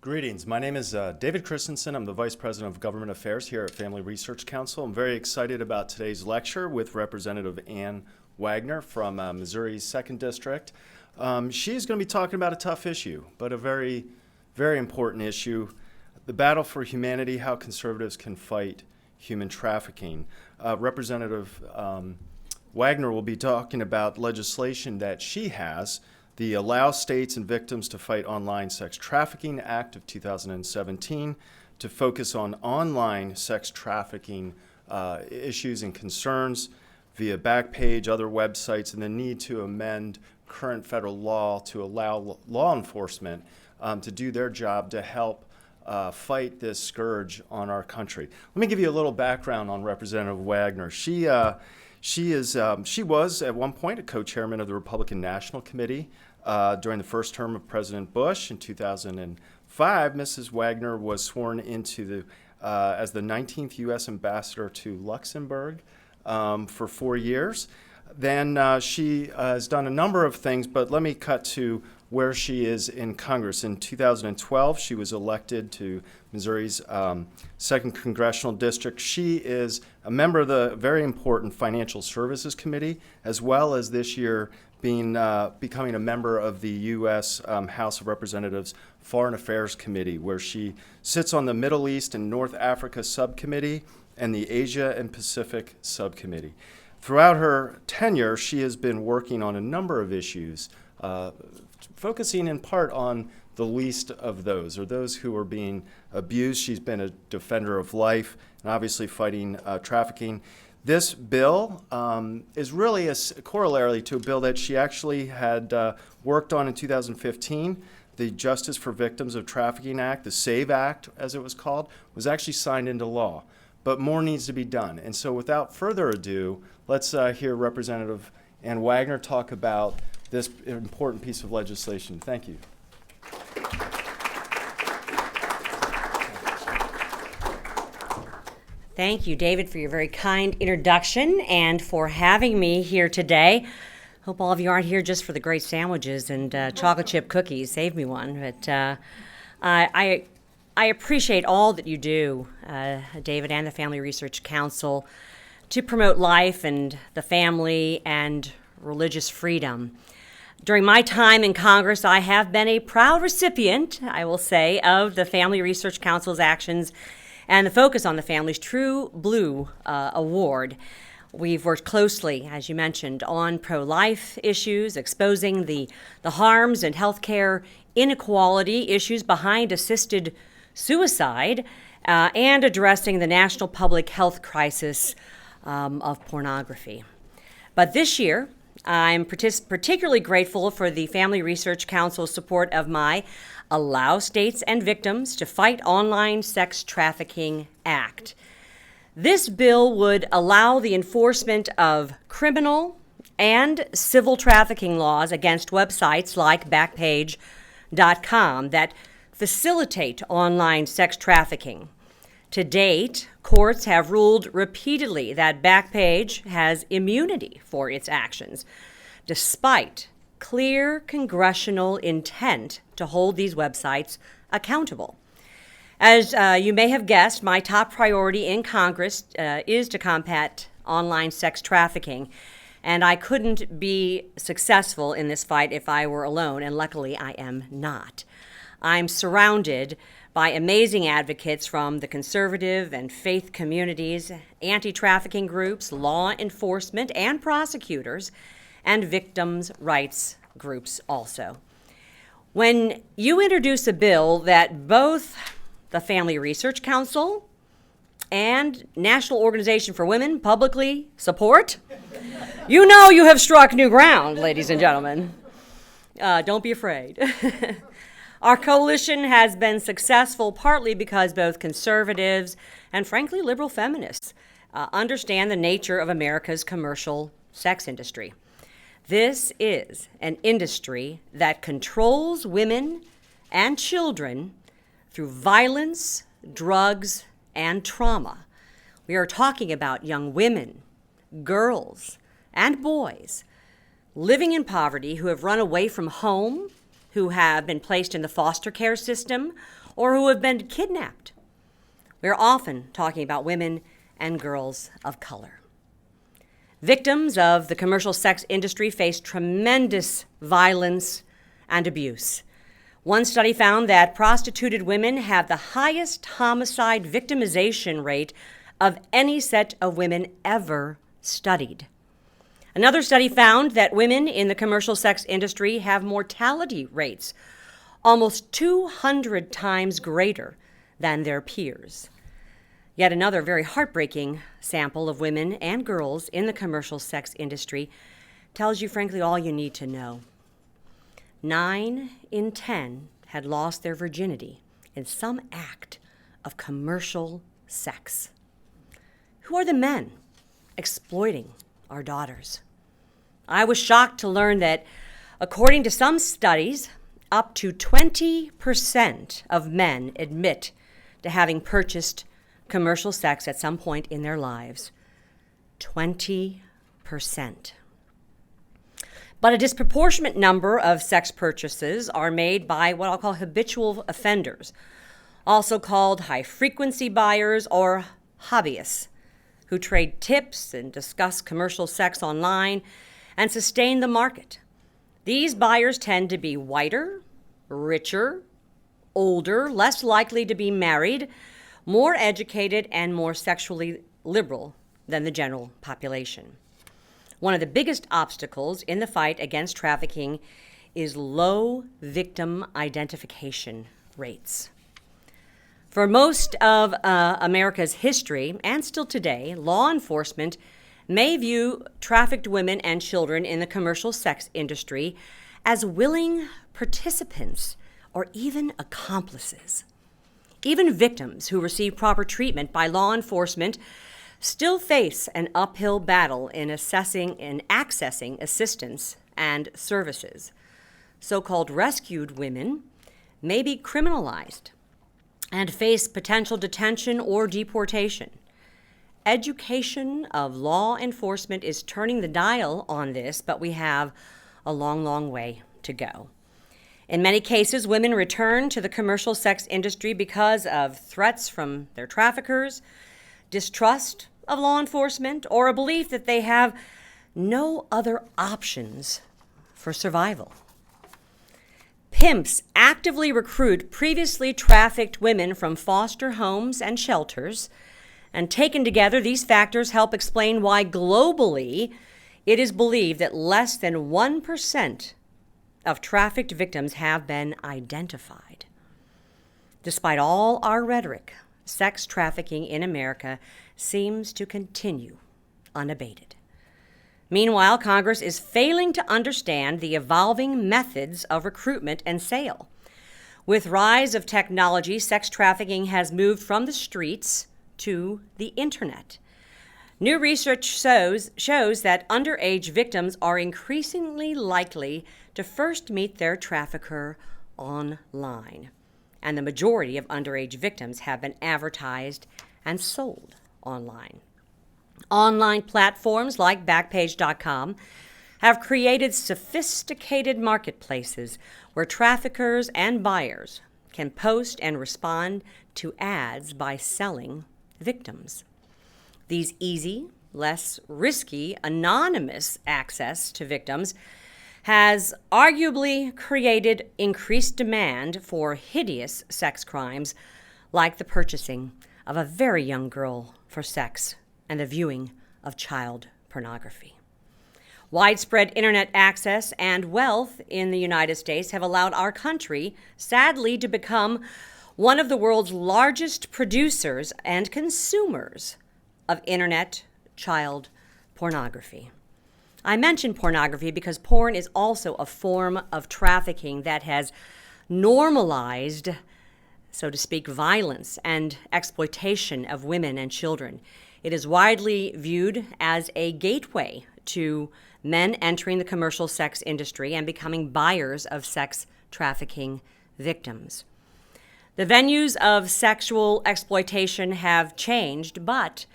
Greetings. My name is David Christensen. I'm the Vice President of Government Affairs here at Family Research Council. I'm very excited about today's lecture with Representative Ann Wagner from Missouri's 2nd District. She's going to be talking about a tough issue, but a very, very important issue, the battle for humanity, how conservatives can fight human trafficking. Representative Wagner will be talking about legislation that she has, the Allow States and Victims to Fight Online Sex Trafficking Act of 2017, to focus on online sex trafficking issues and concerns via Backpage, other websites, and the need to amend current federal law to allow law enforcement to do their job to help fight this scourge on our country. Let me give you a little background on Representative Wagner. She was at one point a co-chairman of the Republican National Committee during the first term of President Bush. In 2005, Mrs. Wagner was sworn into as the 19th U.S. ambassador to Luxembourg for 4 years. Then she has done a number of things, but let me cut to where she is in Congress. In 2012, she was elected to Missouri's 2nd Congressional District. She is a member of the very important Financial Services Committee, as well as this year becoming a member of the U.S. House of Representatives Foreign Affairs Committee, where she sits on the Middle East and North Africa Subcommittee and the Asia and Pacific Subcommittee. Throughout her tenure, she has been working on a number of issues, focusing in part on the least of those, or those who are being abused. She's been a defender of life and obviously fighting trafficking. This bill is really a corollary to a bill that she actually had worked on in 2015. The Justice for Victims of Trafficking Act, the SAVE Act, as it was called, was actually signed into law. But more needs to be done. And so without further ado, let's hear Representative Ann Wagner talk about this important piece of legislation. Thank you. Thank you, David, for your very kind introduction and for having me here today. Hope all of you aren't here just for the great sandwiches and chocolate chip cookies. Save me one. But I appreciate all that you do, David, and the Family Research Council, to promote life and the family and religious freedom. During my time in Congress, I have been a proud recipient, I will say, of the Family Research Council's actions and the Focus on the Family's True Blue Award. We've worked closely, as you mentioned, on pro-life issues, exposing the harms and healthcare inequality issues behind assisted suicide, and addressing the national public health crisis of pornography. But this year, I'm particularly grateful for the Family Research Council's support of my Allow States and Victims to Fight Online Sex Trafficking Act. This bill would allow the enforcement of criminal and civil trafficking laws against websites like Backpage.com that facilitate online sex trafficking. To date, courts have ruled repeatedly that Backpage has immunity for its actions, despite clear congressional intent to hold these websites accountable. As you may have guessed, my top priority in Congress is to combat online sex trafficking, and I couldn't be successful in this fight if I were alone, and luckily I am not. I'm surrounded by amazing advocates from the conservative and faith communities, anti-trafficking groups, law enforcement and prosecutors, and victims' rights groups also. When you introduce a bill that both the Family Research Council and National Organization for Women publicly support, you know you have struck new ground, ladies and gentlemen. Don't be afraid. Our coalition has been successful partly because both conservatives and, frankly, liberal feminists understand the nature of America's commercial sex industry. This is an industry that controls women and children through violence, drugs, and trauma. We are talking about young women, girls, and boys living in poverty who have run away from home who have been placed in the foster care system or who have been kidnapped. We're often talking about women and girls of color. Victims of the commercial sex industry face tremendous violence and abuse. One study found that prostituted women have the highest homicide victimization rate of any set of women ever studied. Another study found that women in the commercial sex industry have mortality rates almost 200 times greater than their peers. Yet another very heartbreaking sample of women and girls in the commercial sex industry tells you, frankly, all you need to know. 9 in 10 had lost their virginity in some act of commercial sex. Who are the men exploiting our daughters? I was shocked to learn that, according to some studies, up to 20% of men admit to having purchased commercial sex at some point in their lives. 20%. But a disproportionate number of sex purchases are made by what I'll call habitual offenders, also called high-frequency buyers or hobbyists, who trade tips and discuss commercial sex online and sustain the market. These buyers tend to be whiter, richer, older, less likely to be married, more educated, and more sexually liberal than the general population. One of the biggest obstacles in the fight against trafficking is low victim identification rates. For most of America's history, and still today, law enforcement may view trafficked women and children in the commercial sex industry as willing participants or even accomplices. Even victims who receive proper treatment by law enforcement still face an uphill battle in assessing and accessing assistance and services. So-called rescued women may be criminalized and face potential detention or deportation. Education of law enforcement is turning the dial on this, but we have a long, long way to go. In many cases, women return to the commercial sex industry because of threats from their traffickers, distrust of law enforcement, or a belief that they have no other options for survival. Pimps actively recruit previously trafficked women from foster homes and shelters, and taken together, these factors help explain why globally it is believed that less than 1% of trafficked victims have been identified. Despite all our rhetoric, sex trafficking in America seems to continue unabated. Meanwhile, Congress is failing to understand the evolving methods of recruitment and sale. With rise of technology, sex trafficking has moved from the streets to the internet. New research shows that underage victims are increasingly likely to first meet their trafficker online, and the majority of underage victims have been advertised and sold online. Online platforms like Backpage.com have created sophisticated marketplaces where traffickers and buyers can post and respond to ads by selling victims. These easy, less risky, anonymous access to victims has arguably created increased demand for hideous sex crimes like the purchasing of a very young girl for sex and the viewing of child pornography. Widespread internet access and wealth in the United States have allowed our country, sadly, to become one of the world's largest producers and consumers of internet child pornography. I mention pornography because porn is also a form of trafficking that has normalized, so to speak, violence and exploitation of women and children. It is widely viewed as a gateway to men entering the commercial sex industry and becoming buyers of sex trafficking victims. The venues of sexual exploitation have changed, but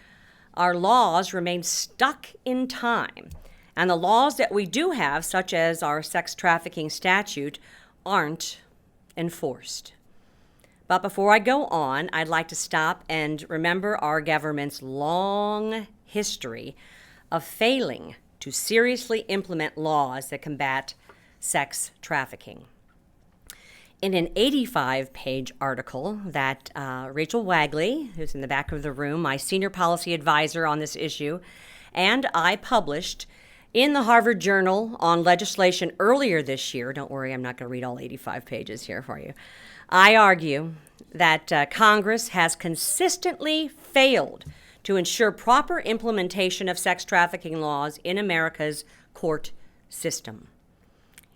our laws remain stuck in time. And the laws that we do have, such as our sex trafficking statute, aren't enforced. But before I go on, I'd like to stop and remember our government's long history of failing to seriously implement laws that combat sex trafficking. In an 85-page article that Rachel Wagley, who's in the back of the room, my senior policy advisor on this issue, and I published in the Harvard Journal on legislation earlier this year, don't worry, I'm not going to read all 85 pages here for you, I argue that Congress has consistently failed to ensure proper implementation of sex trafficking laws in America's court system.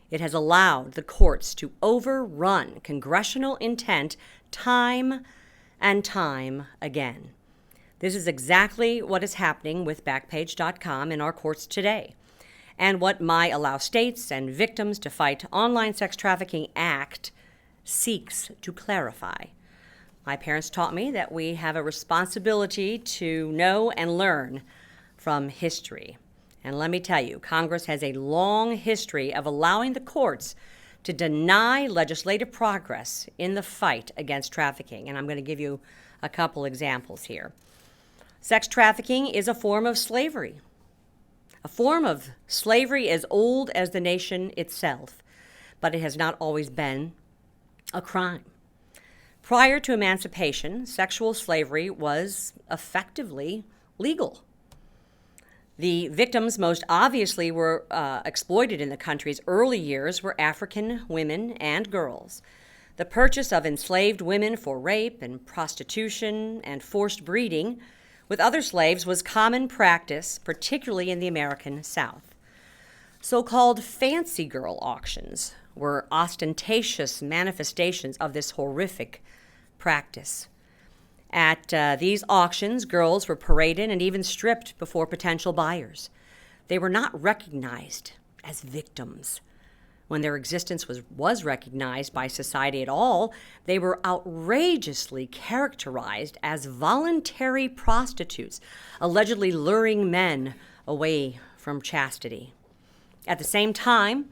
It has allowed the courts to overrun congressional intent time and time again. This is exactly what is happening with Backpage.com in our courts today, and what my Allow States and Victims to Fight Online Sex Trafficking Act seeks to clarify. My parents taught me that we have a responsibility to know and learn from history. And let me tell you, Congress has a long history of allowing the courts to deny legislative progress in the fight against trafficking. And I'm going to give you a couple examples here. Sex trafficking is a form of slavery. A form of slavery as old as the nation itself, but it has not always been a crime. Prior to emancipation, sexual slavery was effectively legal. The victims most obviously were exploited in the country's early years were African women and girls. The purchase of enslaved women for rape and prostitution and forced breeding with other slaves was common practice, particularly in the American South. So-called fancy girl auctions were ostentatious manifestations of this horrific practice. At these auctions, girls were paraded and even stripped before potential buyers. They were not recognized as victims. When their existence was recognized by society at all, they were outrageously characterized as voluntary prostitutes, allegedly luring men away from chastity. At the same time,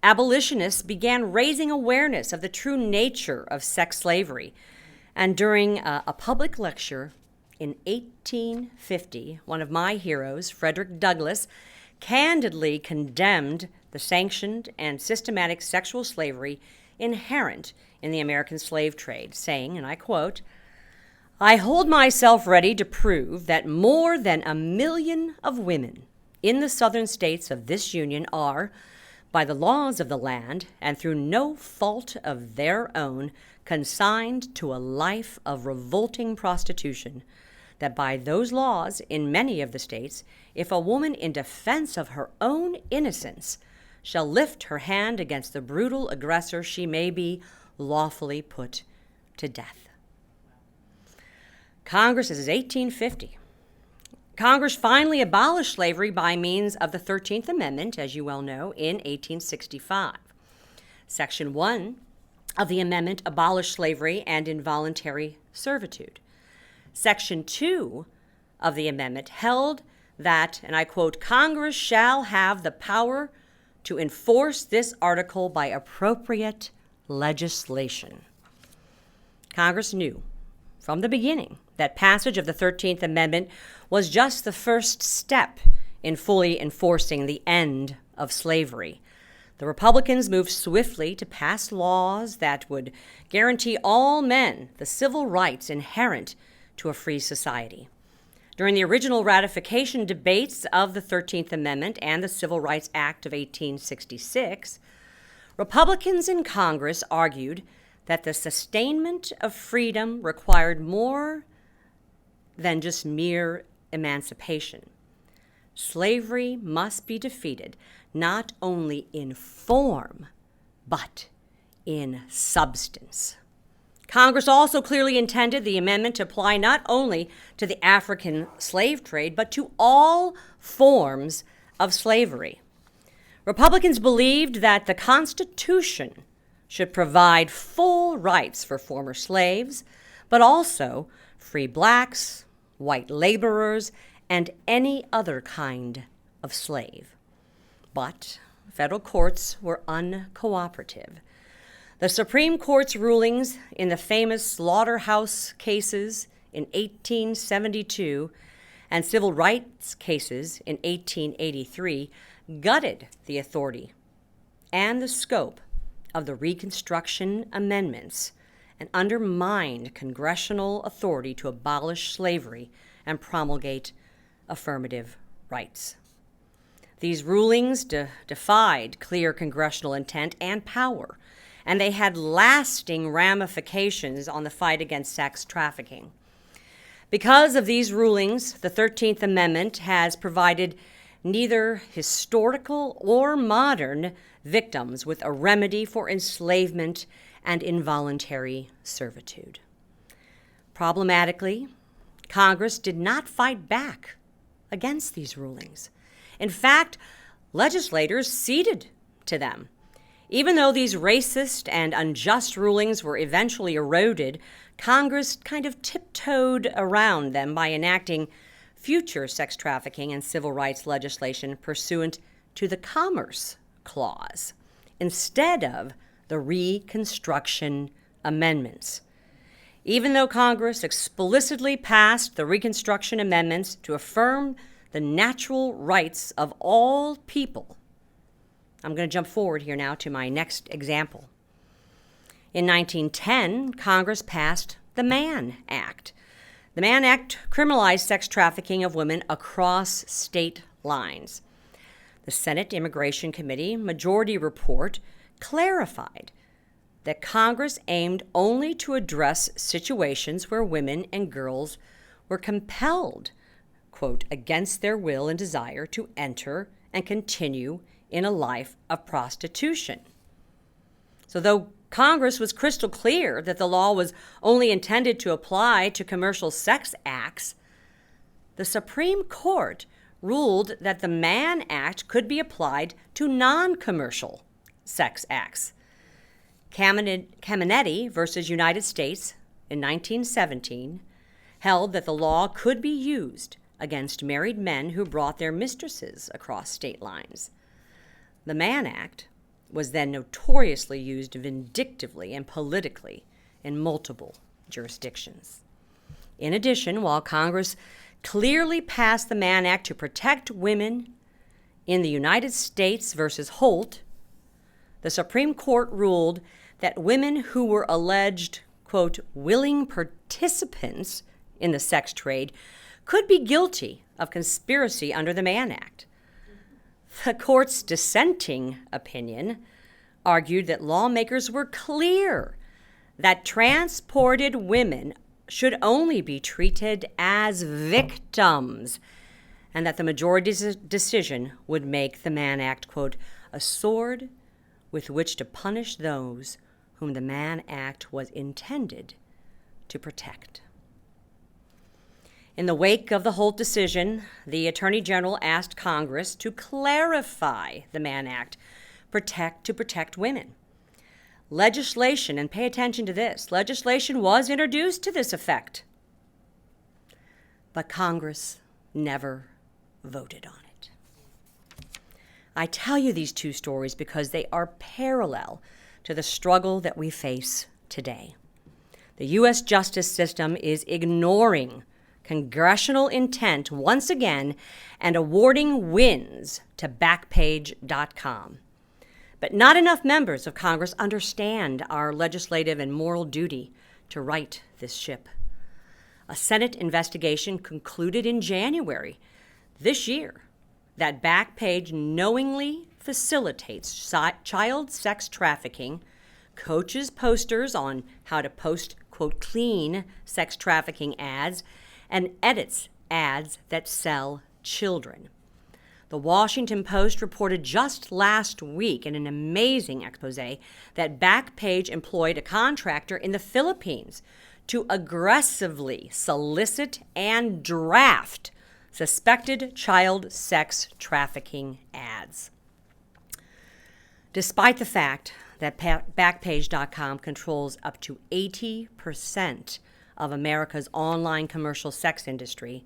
abolitionists began raising awareness of the true nature of sex slavery. And during a public lecture in 1850, one of my heroes, Frederick Douglass, candidly condemned the sanctioned and systematic sexual slavery inherent in the American slave trade, saying, and I quote, "I hold myself ready to prove that more than 1 million of women in the southern states of this Union are, by the laws of the land and through no fault of their own, consigned to a life of revolting prostitution, that by those laws in many of the states, if a woman in defense of her own innocence shall lift her hand against the brutal aggressor, she may be lawfully put to death." Congress, this is 1850. Congress finally abolished slavery by means of the 13th Amendment, as you well know, in 1865. Section 1 of the amendment abolished slavery and involuntary servitude. Section 2 of the amendment held that, and I quote, "Congress shall have the power to enforce this article by appropriate legislation." Congress knew from the beginning that passage of the 13th Amendment was just the first step in fully enforcing the end of slavery. The Republicans moved swiftly to pass laws that would guarantee all men the civil rights inherent to a free society. During the original ratification debates of the 13th Amendment and the Civil Rights Act of 1866, Republicans in Congress argued that the sustainment of freedom required more than just mere emancipation. Slavery must be defeated not only in form, but in substance. Congress also clearly intended the amendment to apply not only to the African slave trade, but to all forms of slavery. Republicans believed that the Constitution should provide full rights for former slaves, but also free blacks, white laborers, and any other kind of slave. But federal courts were uncooperative. The Supreme Court's rulings in the famous slaughterhouse cases in 1872 and civil rights cases in 1883 gutted the authority and the scope of the Reconstruction Amendments and undermined congressional authority to abolish slavery and promulgate affirmative rights. These rulings defied clear congressional intent and power, and they had lasting ramifications on the fight against sex trafficking. Because of these rulings, the 13th Amendment has provided neither historical or modern victims with a remedy for enslavement and involuntary servitude. Problematically, Congress did not fight back against these rulings. In fact, legislators ceded to them. Even though these racist and unjust rulings were eventually eroded, Congress kind of tiptoed around them by enacting future sex trafficking and civil rights legislation pursuant to the Commerce Clause instead of the Reconstruction Amendments. Even though Congress explicitly passed the Reconstruction Amendments to affirm the natural rights of all people, I'm going to jump forward here now to my next example. In 1910, Congress passed the Mann Act. The Mann Act criminalized sex trafficking of women across state lines. The Senate Immigration Committee Majority Report clarified that Congress aimed only to address situations where women and girls were compelled, quote, against their will and desire to enter and continue in a life of prostitution. So though Congress was crystal clear that the law was only intended to apply to commercial sex acts, the Supreme Court ruled that the Mann Act could be applied to non-commercial sex acts. Caminetti versus United States in 1917 held that the law could be used against married men who brought their mistresses across state lines. The Mann Act was then notoriously used vindictively and politically in multiple jurisdictions. In addition, while Congress clearly passed the Mann Act to protect women in the United States versus Holt, the Supreme Court ruled that women who were alleged, quote, willing participants in the sex trade could be guilty of conspiracy under the Mann Act. The court's dissenting opinion argued that lawmakers were clear that transported women should only be treated as victims, and that the majority's decision would make the Mann Act, quote, a sword with which to punish those whom the Mann Act was intended to protect. In the wake of the Holt decision, the Attorney General asked Congress to clarify the Mann Act to protect women. Legislation, and pay attention to this, legislation was introduced to this effect, but Congress never voted on it. I tell you these two stories because they are parallel to the struggle that we face today. The U.S. justice system is ignoring congressional intent once again and awarding wins to Backpage.com. But not enough members of Congress understand our legislative and moral duty to right this ship. A Senate investigation concluded in January this year that Backpage knowingly facilitates child sex trafficking, coaches posters on how to post, quote, clean sex trafficking ads, and edits ads that sell children. The Washington Post reported just last week in an amazing expose that Backpage employed a contractor in the Philippines to aggressively solicit and draft suspected child sex trafficking ads. Despite the fact that Backpage.com controls up to 80% of America's online commercial sex industry,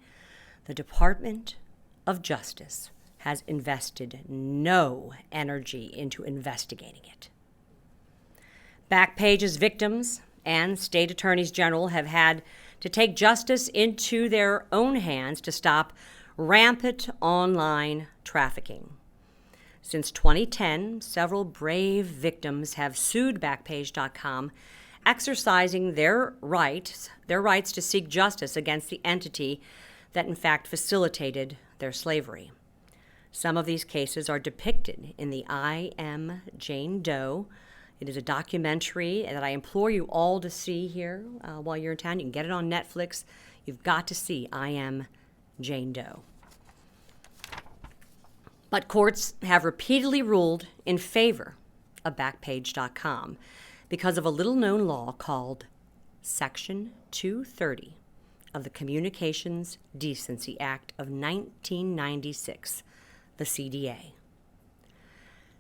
the Department of Justice has invested no energy into investigating it. Backpage's victims and state attorneys general have had to take justice into their own hands to stop rampant online trafficking. Since 2010, several brave victims have sued Backpage.com, exercising their rights to seek justice against the entity that in fact facilitated their slavery. Some of these cases are depicted in the I Am Jane Doe. It is a documentary that I implore you all to see here while you're in town. You can get it on Netflix. You've got to see I Am Jane Doe. But courts have repeatedly ruled in favor of Backpage.com because of a little-known law called Section 230 of the Communications Decency Act of 1996, the CDA.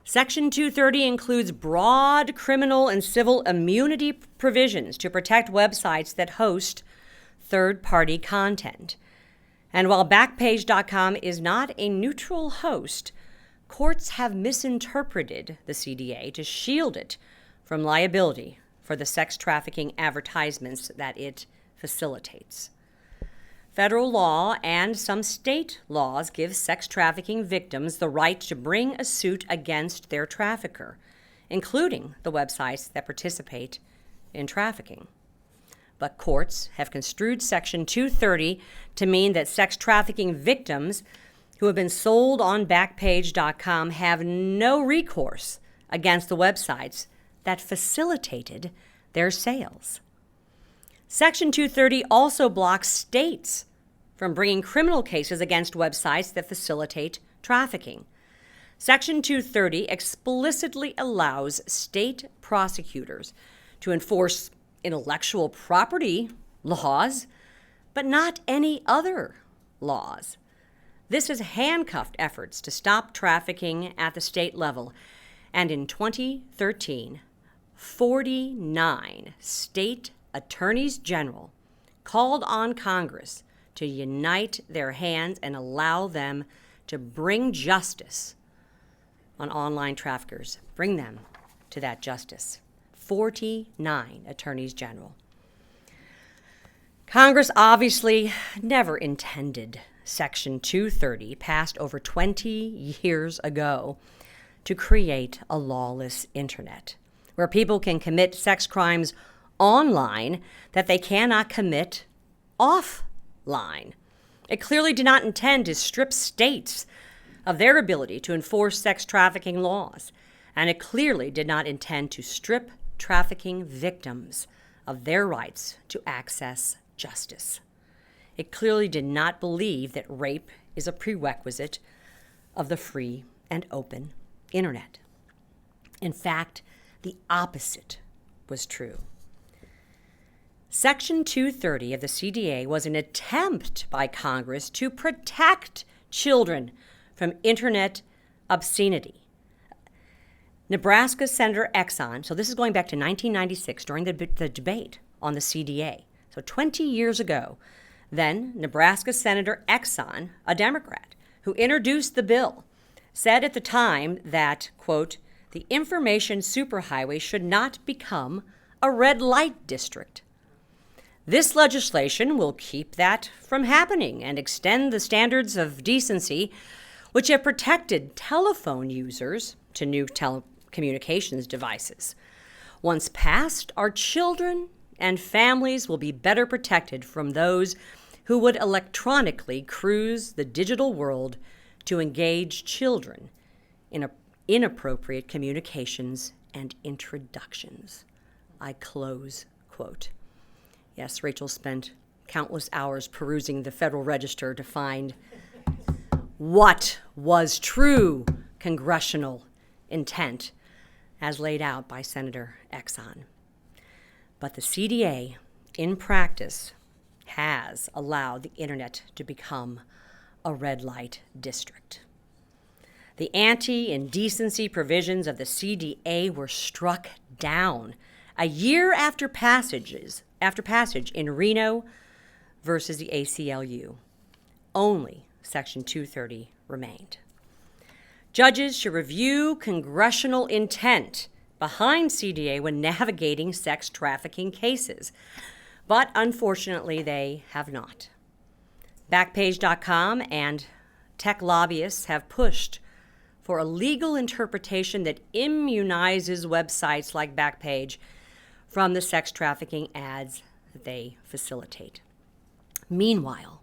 Section 230 includes broad criminal and civil immunity provisions to protect websites that host third-party content. And while Backpage.com is not a neutral host, courts have misinterpreted the CDA to shield it from liability for the sex trafficking advertisements that it facilitates. Federal law and some state laws give sex trafficking victims the right to bring a suit against their trafficker, including the websites that participate in trafficking. But courts have construed Section 230 to mean that sex trafficking victims who have been sold on Backpage.com have no recourse against the websites that facilitated their sales. Section 230 also blocks states from bringing criminal cases against websites that facilitate trafficking. Section 230 explicitly allows state prosecutors to enforce intellectual property laws, but not any other laws. This has handcuffed efforts to stop trafficking at the state level, and in 2013, 49 state attorneys general called on Congress to unite their hands and allow them to bring justice on online traffickers, bring them to that justice. 49 attorneys general. Congress obviously never intended Section 230, passed over 20 years ago, to create a lawless internet where people can commit sex crimes online that they cannot commit offline. It clearly did not intend to strip states of their ability to enforce sex trafficking laws, and it clearly did not intend to strip trafficking victims of their rights to access justice. It clearly did not believe that rape is a prerequisite of the free and open internet. In fact, the opposite was true. Section 230 of the CDA was an attempt by Congress to protect children from internet obscenity. Nebraska Senator Exxon, so this is going back to 1996 during the debate on the CDA. So 20 years ago, then Nebraska Senator Exxon, a Democrat, who introduced the bill, said at the time that, quote, the information superhighway should not become a red light district. This legislation will keep that from happening and extend the standards of decency which have protected telephone users to new telecommunications devices. Once passed, our children and families will be better protected from those who would electronically cruise the digital world to engage children in inappropriate communications and introductions. I close quote. Yes, Rachel spent countless hours perusing the Federal Register to find what was true congressional intent as laid out by Senator Exxon. But the CDA, in practice, has allowed the internet to become a red light district. The anti-indecency provisions of the CDA were struck down a year after passage in Reno versus the ACLU. Only Section 230 remained. Judges should review congressional intent behind CDA when navigating sex trafficking cases. But unfortunately, they have not. Backpage.com and tech lobbyists have pushed for a legal interpretation that immunizes websites like Backpage from the sex trafficking ads that they facilitate. Meanwhile,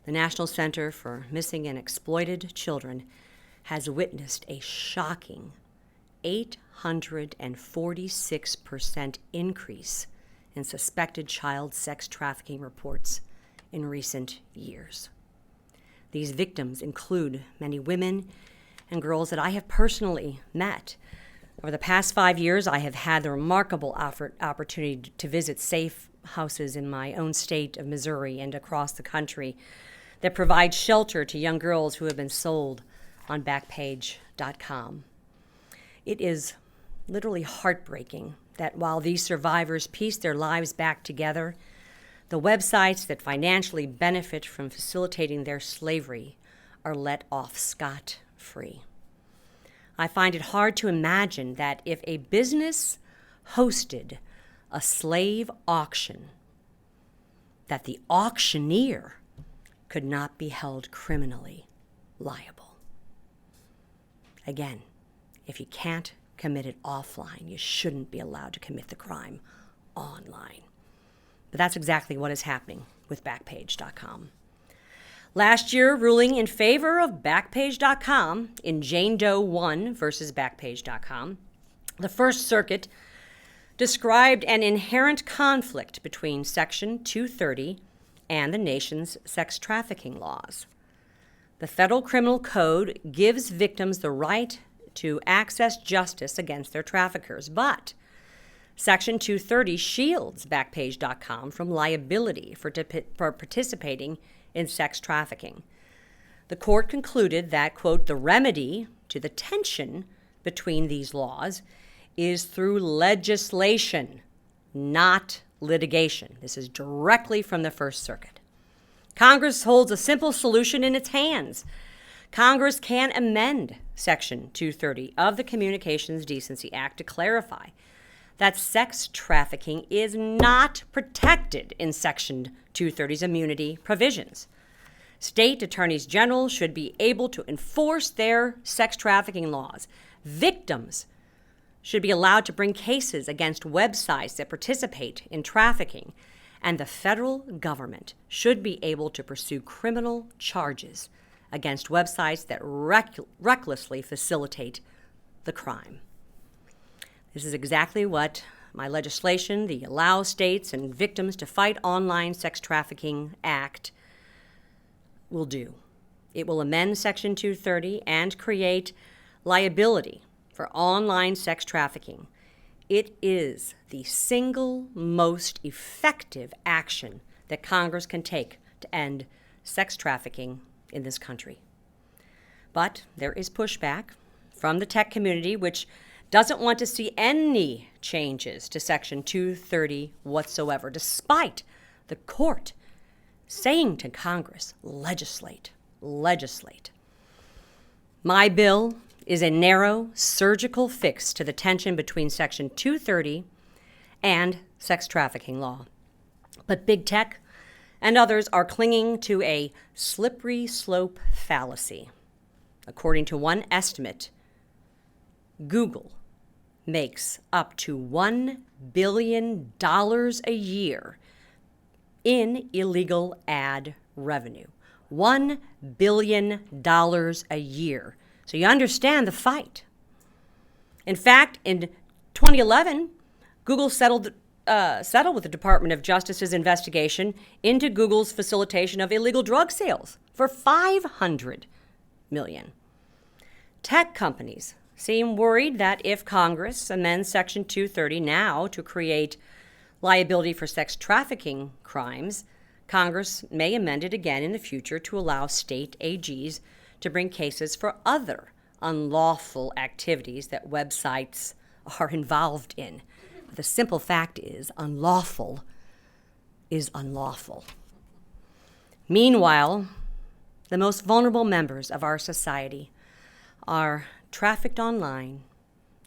the National Center for Missing and Exploited Children has witnessed a shocking 846% increase in suspected child sex trafficking reports in recent years. These victims include many women and girls that I have personally met. Over the past 5 years, I have had the remarkable opportunity to visit safe houses in my own state of Missouri and across the country that provide shelter to young girls who have been sold on Backpage.com. It is literally heartbreaking that while these survivors piece their lives back together, the websites that financially benefit from facilitating their slavery are let off scot-free. I find it hard to imagine that if a business hosted a slave auction, that the auctioneer could not be held criminally liable. Again, if you can't commit it offline, you shouldn't be allowed to commit the crime online. But that's exactly what is happening with Backpage.com. Last year, ruling in favor of Backpage.com in Jane Doe 1 versus Backpage.com, the First Circuit described an inherent conflict between Section 230 and the nation's sex trafficking laws. The Federal Criminal Code gives victims the right to access justice against their traffickers, but Section 230 shields Backpage.com from liability for participating in sex trafficking. The court concluded that, quote, the remedy to the tension between these laws is through legislation, not litigation. This is directly from the First Circuit. Congress holds a simple solution in its hands. Congress can amend Section 230 of the Communications Decency Act to clarify that sex trafficking is not protected in Section 230's immunity provisions. State attorneys general should be able to enforce their sex trafficking laws. Victims should be allowed to bring cases against websites that participate in trafficking, and the federal government should be able to pursue criminal charges against websites that recklessly facilitate the crime. This is exactly what my legislation, the Allow States and Victims to Fight Online Sex Trafficking Act, will do. It will amend Section 230 and create liability for online sex trafficking. It is the single most effective action that Congress can take to end sex trafficking in this country. But there is pushback from the tech community, which doesn't want to see any changes to Section 230 whatsoever, despite the court saying to Congress, legislate. My bill is a narrow, surgical fix to the tension between Section 230 and sex trafficking law. But big tech and others are clinging to a slippery slope fallacy. According to one estimate, Google makes up to $1 billion a year in illegal ad revenue. $1 billion a year. So you understand the fight. In fact, in 2011, Google settled with the Department of Justice's investigation into Google's facilitation of illegal drug sales for $500 million. Tech companies seem worried that if Congress amends Section 230 now to create liability for sex trafficking crimes, Congress may amend it again in the future to allow state AGs to bring cases for other unlawful activities that websites are involved in. But the simple fact is, unlawful is unlawful. Meanwhile, the most vulnerable members of our society are trafficked online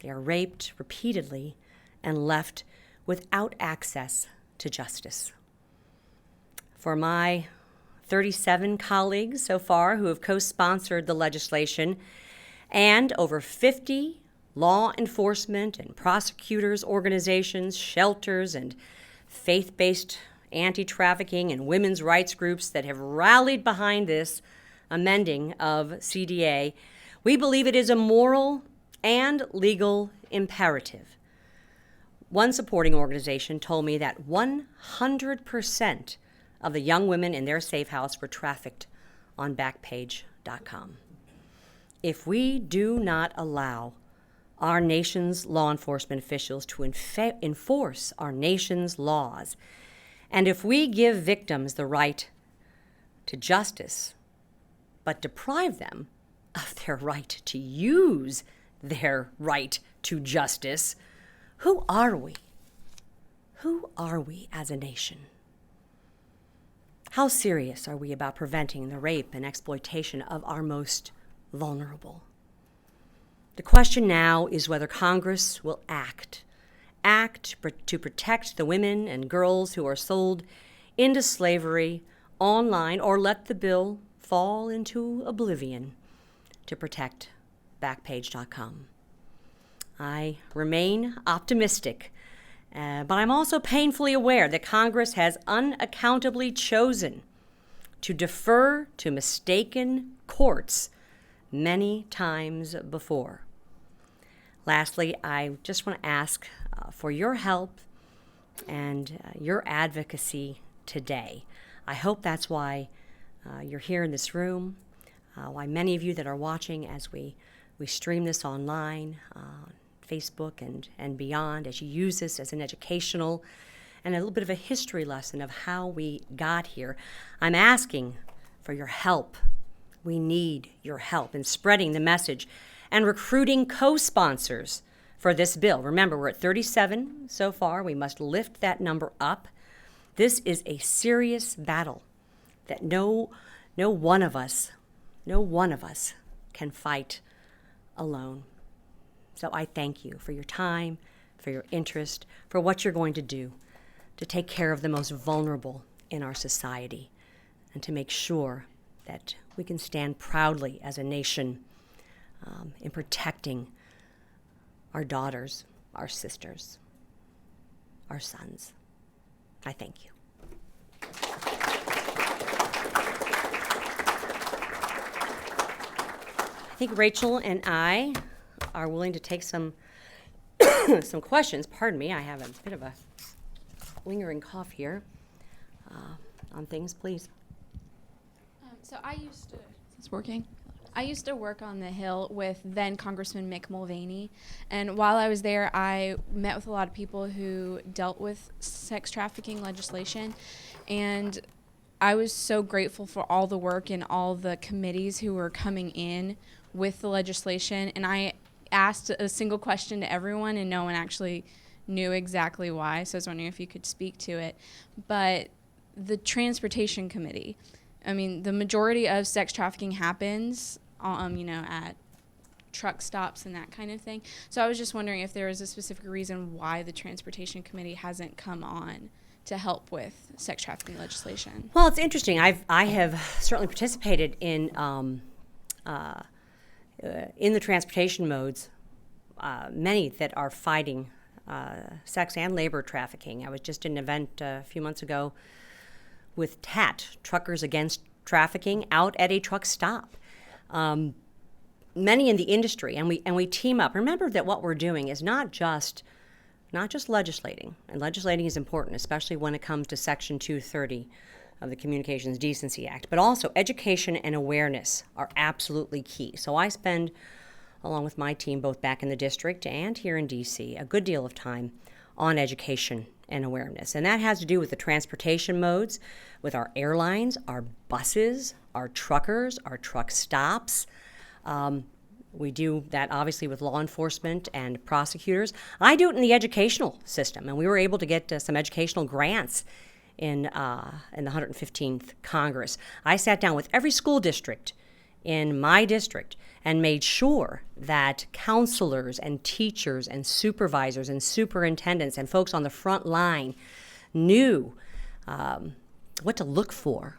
They are raped repeatedly and left without access to justice. For my 37 colleagues so far who have co-sponsored the legislation, and over 50 law enforcement and prosecutors organizations, shelters, and faith-based anti-trafficking and women's rights groups that have rallied behind this amending of CDA, we believe it is a moral and legal imperative. One supporting organization told me that 100% of the young women in their safe house were trafficked on Backpage.com. If we do not allow our nation's law enforcement officials to enforce our nation's laws, and if we give victims the right to justice, but deprive them of their right to use their right to justice, who are we? Who are we as a nation? How serious are we about preventing the rape and exploitation of our most vulnerable? The question now is whether Congress will act to protect the women and girls who are sold into slavery online, or let the bill fall into oblivion to protect Backpage.com. I remain optimistic, but I'm also painfully aware that Congress has unaccountably chosen to defer to mistaken courts many times before. Lastly, I just want to ask for your help and your advocacy today. I hope that's why you're here in this room, why many of you that are watching as we stream this online, Facebook and beyond, as you use this as an educational and a little bit of a history lesson of how we got here. I'm asking for your help. We need your help in spreading the message and recruiting co-sponsors for this bill. Remember, we're at 37 so far. We must lift that number up. This is a serious battle that no one of us can fight alone. So I thank you for your time, for your interest, for what you're going to do to take care of the most vulnerable in our society and to make sure that we can stand proudly as a nation in protecting our daughters, our sisters, our sons. I thank you. I think Rachel and I are willing to take some some questions. Pardon me, I have a bit of a lingering cough here on things, please. So it's working. I used to work on the Hill with then Congressman Mick Mulvaney, and while I was there, I met with a lot of people who dealt with sex trafficking legislation, and I was so grateful for all the work and all the committees who were coming in with the legislation, and I asked a single question to everyone, and no one actually knew exactly why, so I was wondering if you could speak to it. But the Transportation Committee, I mean, the majority of sex trafficking happens, at truck stops and that kind of thing. So I was just wondering if there was a specific reason why the Transportation Committee hasn't come on to help with sex trafficking legislation. Well, it's interesting. I have certainly participated in the transportation modes, many that are fighting sex and labor trafficking. I was just in an event a few months ago with TAT, Truckers Against Trafficking, out at a truck stop. Many in the industry, and we team up. Remember that what we're doing is not just legislating, and legislating is important, especially when it comes to Section 230 of the Communications Decency Act, but also education and awareness are absolutely key. So I spend, along with my team, both back in the district and here in D.C., a good deal of time on education and awareness. And that has to do with the transportation modes, with our airlines, our buses, our truckers, our truck stops. We do that obviously with law enforcement and prosecutors. I do it in the educational system, and we were able to get some educational grants in the 115th Congress. I sat down with every school district in my district and made sure that counselors and teachers and supervisors and superintendents and folks on the front line knew what to look for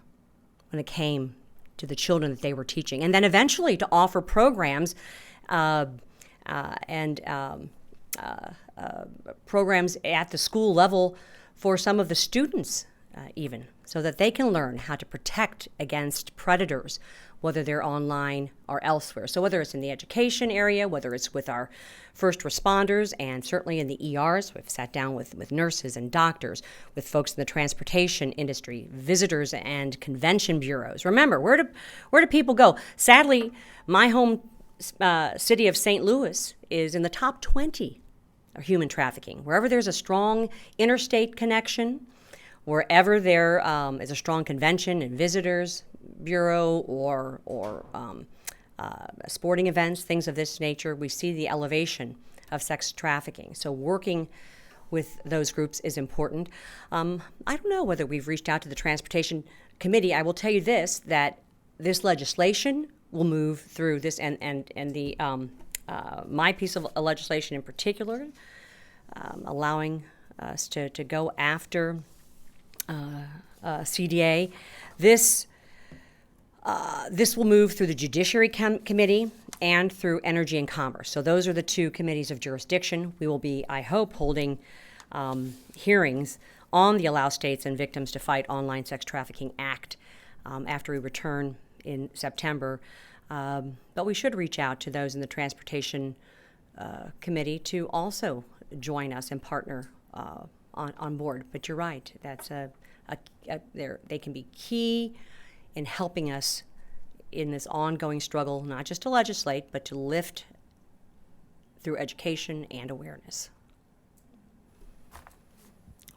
when it came to the children that they were teaching, and then eventually to offer programs programs at the school level for some of the students even, so that they can learn how to protect against predators, whether they're online or elsewhere. So whether it's in the education area, whether it's with our first responders, and certainly in the ERs, we've sat down with nurses and doctors, with folks in the transportation industry, visitors and convention bureaus. Remember, where do people go? Sadly, my home city of St. Louis is in the top 20 of human trafficking. Wherever there's a strong interstate connection, wherever there is a strong convention and visitors bureau or sporting events, things of this nature, we see the elevation of sex trafficking. So working with those groups is important. I don't know whether we've reached out to the Transportation Committee. I will tell you this, that this legislation will move through this, and the my piece of legislation in particular, allowing us to go after CDA. This will move through the Judiciary Committee and through Energy and Commerce. So those are the two committees of jurisdiction. We will be, I hope, holding hearings on the Allow States and Victims to Fight Online Sex Trafficking Act after we return in September. But we should reach out to those in the Transportation Committee to also join us and partner on board. But you're right, that's they can be key in helping us in this ongoing struggle, not just to legislate, but to lift through education and awareness.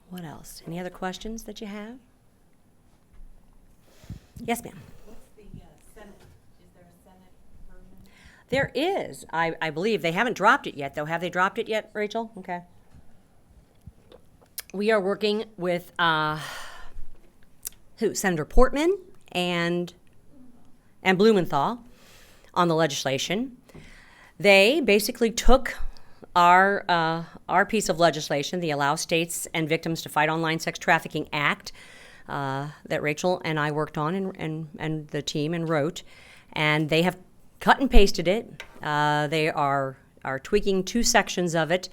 What else? Any other questions that you have? Yes, ma'am. What's the Senate? Is there a Senate version? There is. I believe. They haven't dropped it yet, though. Have they dropped it yet, Rachel? Okay. We are working with Senator Portman and Blumenthal on the legislation. They basically took our piece of legislation, the Allow States and Victims to Fight Online Sex Trafficking Act, that Rachel and I worked on and the team and wrote, and they have cut and pasted it. They are tweaking two sections of it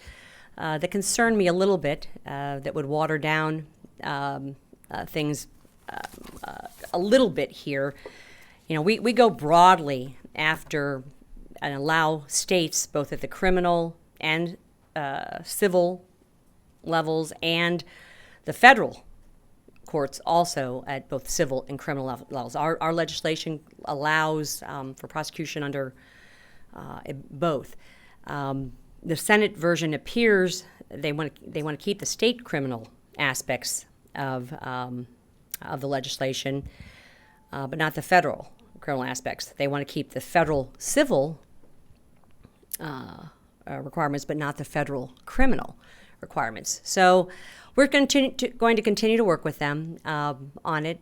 that concern me a little bit, that would water down things a little bit here. You know, we go broadly after and allow states, both at the criminal and civil levels, and the federal courts also at both civil and criminal levels. Our legislation allows for prosecution under both. The Senate version appears they want to keep the state criminal aspects of the legislation, but not the federal criminal aspects. They want to keep the federal civil requirements, but not the federal criminal requirements. So we're going to continue to work with them on it.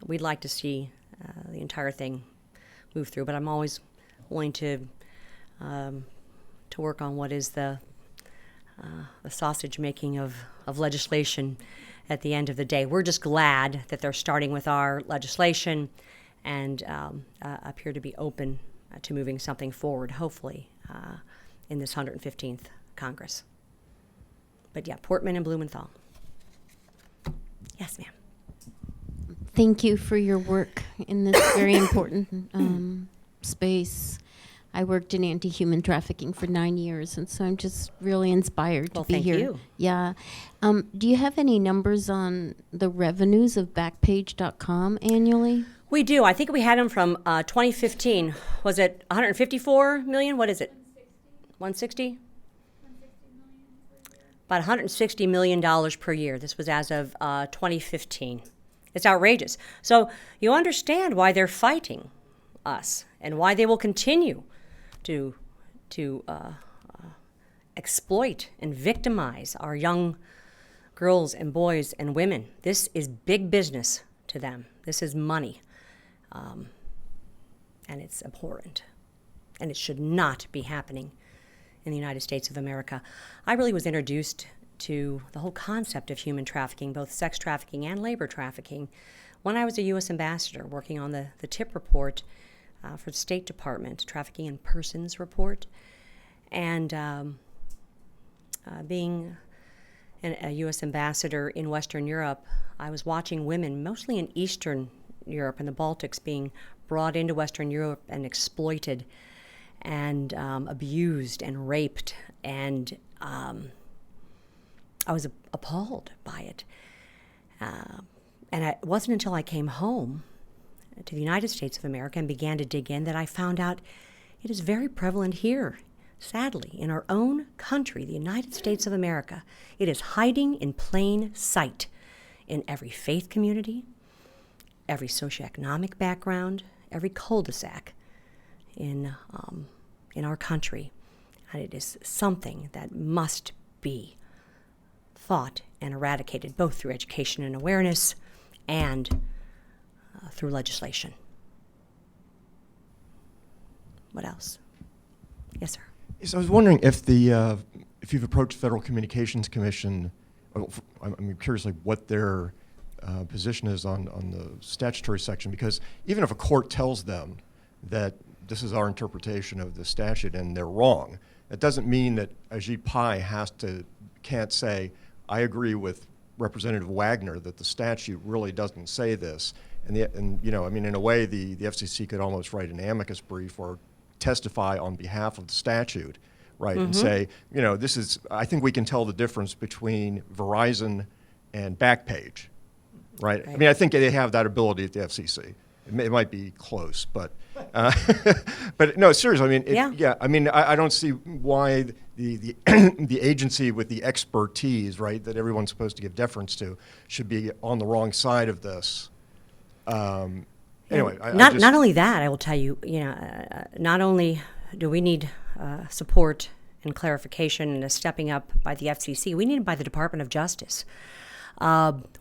We'd like to see the entire thing move through, but I'm always willing to work on what is the sausage making of legislation at the end of the day. We're just glad that they're starting with our legislation and appear to be open to moving something forward, hopefully, in this 115th Congress. But yeah, Portman and Blumenthal. Yes, ma'am. Thank you for your work in this very important space. I worked in anti-human trafficking for 9 years, and so I'm just really inspired to be here. Thank you. Yeah. Do you have any numbers on the revenues of Backpage.com annually? We do. I think we had them from 2015. Was it 154 million? What is it? 160? About $160 million per year. This was as of 2015. It's outrageous. So you understand why they're fighting us and why they will continue to exploit and victimize our young girls and boys and women. This is big business to them. This is money. and it's abhorrent, and it should not be happening in the United States of America. I really was introduced to the whole concept of human trafficking, both sex trafficking and labor trafficking, when I was a U.S. ambassador working on the TIP report for the State Department, Trafficking in Persons report, and being a U.S. ambassador in Western Europe, I was watching women, mostly in Eastern Europe and the Baltics, being brought into Western Europe and exploited and abused and raped, and I was appalled by it. And it wasn't until I came home to the United States of America and began to dig in that I found out it is very prevalent here, sadly, in our own country, the United States of America. It is hiding in plain sight in every faith community, every socioeconomic background, every cul-de-sac in our country. And it is something that must be fought and eradicated, both through education and awareness and through legislation. What else? Yes, sir. Yes, I was wondering if you've approached Federal Communications Commission. I'm curious, like, what their position is on the statutory section, because even if a court tells them that this is our interpretation of the statute and they're wrong, it doesn't mean that Ajit Pai can't say, I agree with Representative Wagner that the statute really doesn't say this. And you know, I mean, in a way, the FCC could almost write an amicus brief or testify on behalf of the statute, right? And say, you know, I think we can tell the difference between Verizon and Backpage, right? I mean, I think they have that ability at the FCC. It might be close, but but no, seriously. I mean, I mean, I don't see why the the agency with the expertise, right, that everyone's supposed to give deference to, should be on the wrong side of this. Anyway, not only that, I will tell you, not only do we need support and clarification and a stepping up by the FCC, we need it by the Department of Justice.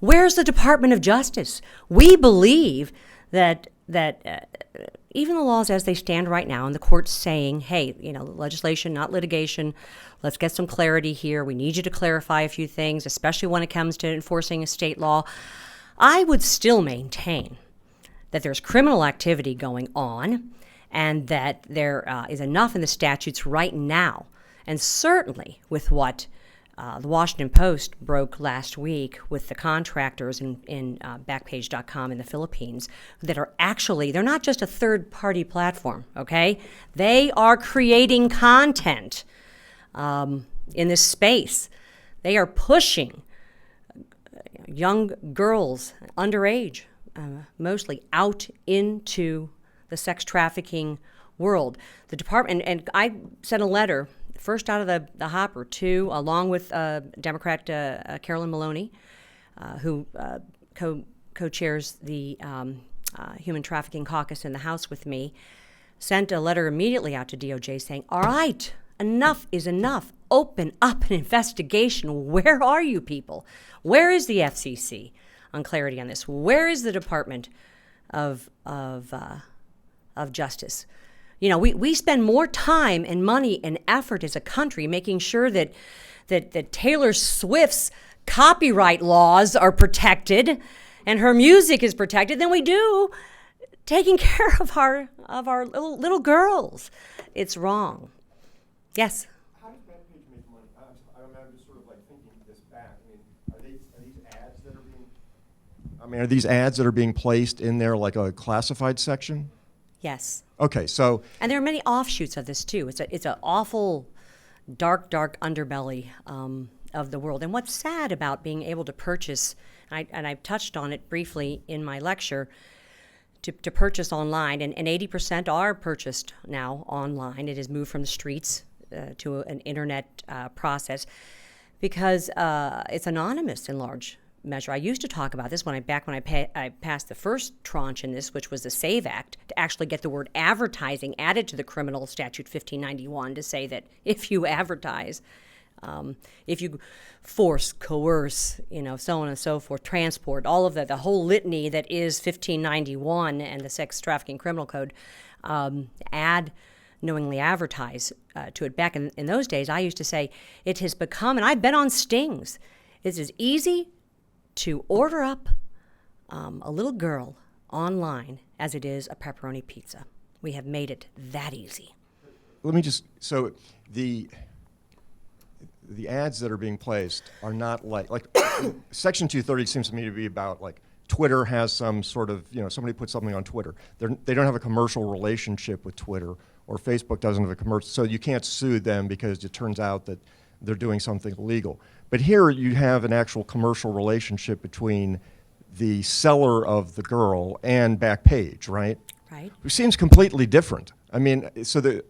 Where's the Department of Justice? We believe that even the laws as they stand right now, and the court's saying, hey, legislation, not litigation, let's get some clarity here. We need you to clarify a few things, especially when it comes to enforcing a state law. I would still maintain that there's criminal activity going on and that there is enough in the statutes right now, and certainly with what the Washington Post broke last week with the contractors in Backpage.com in the Philippines that are actually, they're not just a third-party platform, okay? They are creating content in this space. They are pushing young girls, underage, mostly, out into the sex trafficking world. The department, and I sent a letter first out of the hopper to, along with Democrat Carolyn Maloney, who co-chairs the Human Trafficking Caucus in the House with me, sent a letter immediately out to DOJ saying, all right, enough is enough. Open up an investigation. Where are you people? Where is the FCC on clarity on this? Where is the Department of Justice? We spend more time and money and effort as a country making sure that Taylor Swift's copyright laws are protected and her music is protected than we do taking care of our little girls. It's wrong. Yes. How does Backpage make money? I'm just sort of like thinking this back. I mean, are these ads that are being placed in there like a classified section? Yes. Okay, so. And there are many offshoots of this too. It's an awful, dark underbelly of the world. And what's sad about being able to purchase, and I've touched on it briefly in my lecture, to purchase online, and 80% are purchased now online. It has moved from the streets to an internet process because it's anonymous in large measure. I used to talk about this when I passed the first tranche in this, which was the SAVE Act, to actually get the word advertising added to the criminal statute 1591 to say that if you advertise If you force, coerce, so on and so forth, transport, all of that, the whole litany that is 1591 and the Sex Trafficking Criminal Code, add knowingly advertise to it. Back in those days, I used to say it has become, and I've been on stings, it's as easy to order up a little girl online as it is a pepperoni pizza. We have made it that easy. Let me just, so the ads that are being placed are not like Section 230 seems to me to be about like Twitter has some sort of, somebody put something on Twitter. They don't have a commercial relationship with Twitter, or Facebook doesn't have a commercial, so you can't sue them because it turns out that they're doing something illegal. But here you have an actual commercial relationship between the seller of the girl and Backpage, right? Right. It seems completely different. I mean, so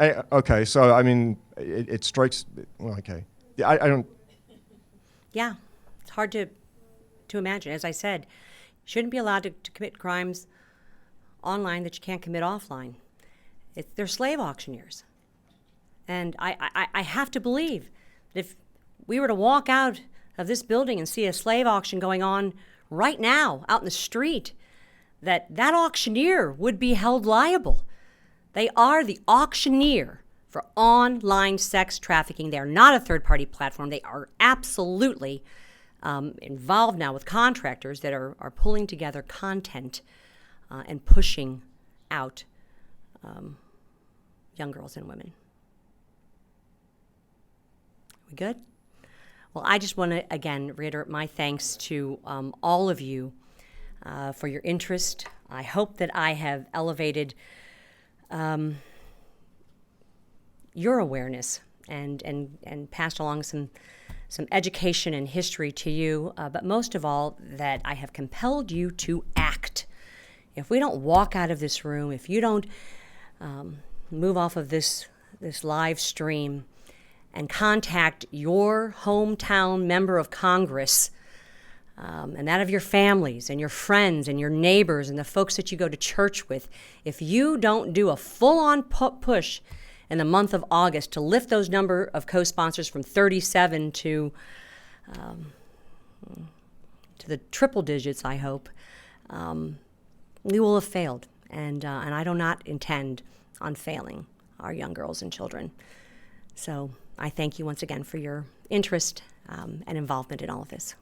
okay, so I mean, it strikes, well, okay. I don't. Yeah, it's hard to imagine. As I said, you shouldn't be allowed to commit crimes online that you can't commit offline. They're slave auctioneers. And I have to believe that if we were to walk out of this building and see a slave auction going on right now out in the street, that auctioneer would be held liable. They are the auctioneer for online sex trafficking. They are not a third-party platform. They are absolutely involved now with contractors that are pulling together content and pushing out young girls and women. We good? Well, I just want to, again, reiterate my thanks to all of you for your interest. I hope that I have elevated your awareness and passed along some education and history to you, but most of all, that I have compelled you to act. If we don't walk out of this room, if you don't move off of this live stream and contact your hometown member of Congress, and that of your families and your friends and your neighbors and the folks that you go to church with, if you don't do a full-on push in the month of August to lift those number of co-sponsors from 37 to the triple digits, I hope, we will have failed. And I do not intend on failing our young girls and children. So I thank you once again for your interest and involvement in all of this.